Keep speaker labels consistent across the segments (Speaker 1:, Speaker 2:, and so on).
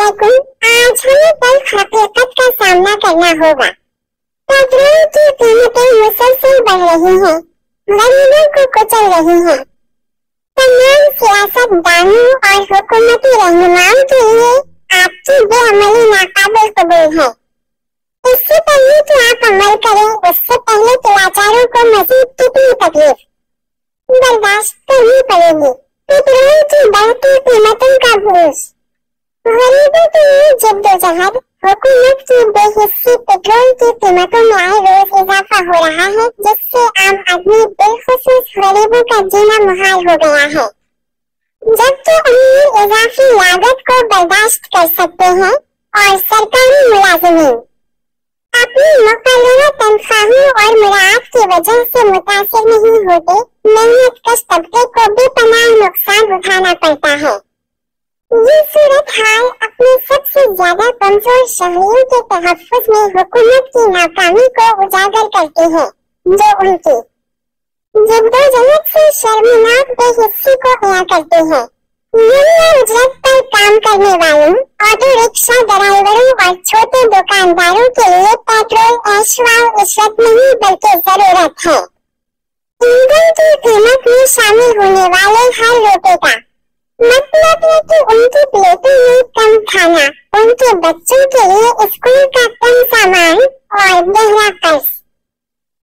Speaker 1: वालेकुम। आज हमें तल्ख हकीकत का सामना करना होगा। पेट्रोल की कीमतें मुसलसल बढ़ रही हैं, गरीबों को कुचल रही हैं। तमाम सियासतदानों और हुकूमती रहनुमाओं के लिए आपकी बेअमली नाकाबिल कबूल है। इससे पहले कि आप अमल करें, उससे पहले कि लाचारों को मजीद कितनी तकलीफ बर्दाश्त करनी पड़ेगी। पेट्रोल की बढ़ती कीमतों का बोझ, गरीबों के लिए जद्दोजहद, हुकूमत की बेहिस्सी, पेट्रोल की कीमतों में आए रोज इजाफा हो रहा है, जिससे आम आदमी बिलखुसूस गरीबों का जीना मुहाल हो गया है। जबकि अमीर इजाफी लागत को बर्दाश्त कर सकते हैं और सरकारी मुलाजिमीन अपनी मुकर्ररा तनख्वाहों और मुराद की वजह से मुतासिर नहीं होते, मेहनत कश तबके को बेपनाह नुकसान उठाना पड़ता है। ये सूरत हाल अपने सबसे ज्यादा कमजोर शहरियों के तहफ्फुज़ में हुकूमत की नाकामी को उजागर करती है, जो उनकी जद्दोजहद से शर्मनाक बेहिस्सी को बयां करती है। मुहैया उजरत पर काम करने वालों, ऑटो रिक्शा ड्राइवरों और छोटे दुकानदारों के लिए पेट्रोल ऐशवाव इशरत नहीं बल्कि जरूरत है। ईंधन की कीमत में शामिल होने वाले हर रुपए का मतलब है कि उनकी प्लेटों में कम खाना, उनके बच्चों के लिए स्कूल का कम सामान और गहरा कर्ज।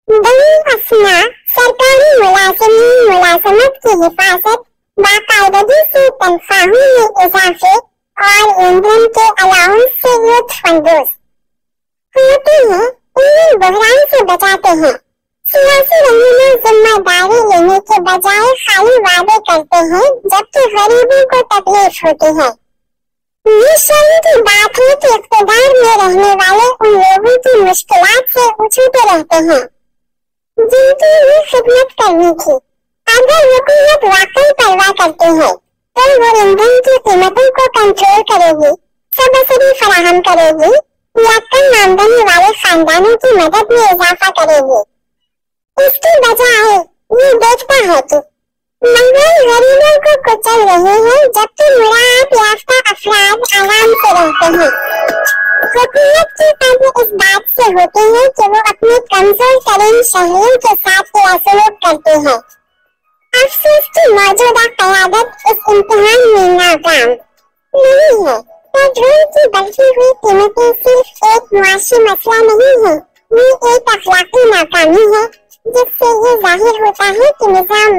Speaker 1: बड़ी असना, सरकारी मुलाजिमीन, मुलाजमत की हिफाजत, बाकायदगी से तनख्वाहों में इजाफे और ईंधन के अलाउंस से लुत्फअंदोज होते हैं, इन्हें बहरान से बचाते हैं। सियासी रहनुमा जिम्मेदारी लेने के बजाय खाली वादे करते हैं, जबकि गरीबों को तकलीफ होती है। ये शर्म की बात है कि इख्तिदार में रहने वाले उन लोगों की मुश्किलात से उछूते रहते हैं जिनकी ये खिदमत करनी थी। अगर हुकूमत वाकई परवाह करती है तो वो ईंधन की कीमतों को कंट्रोल करेगी, सब्सिडी फराहम करेगी या कम आमदनी वाले खानदानों की मदद में इजाफा करेगी। इसकी बजाय ये देखता है कि महंगाई गरीबों को कुचल रही है, जबकि मुराद याफ्ता अफराद आराम से रहते हैं। हुकूमत की तंज इस बात से होती है कि वो अपने कमजोर तरीन शहरियों के साथ क्या सलूक करती है। अफसोस की मौजूदा क़यादत इस इम्तिहान में नाकाम नहीं है। पेट्रोल की बढ़ती हुई कीमतें सिर्फ एक मुआशी मसला नहीं है, ये एक अखलाकी नाकामी है, जिससे ये जाहिर होता है कि निज़ाम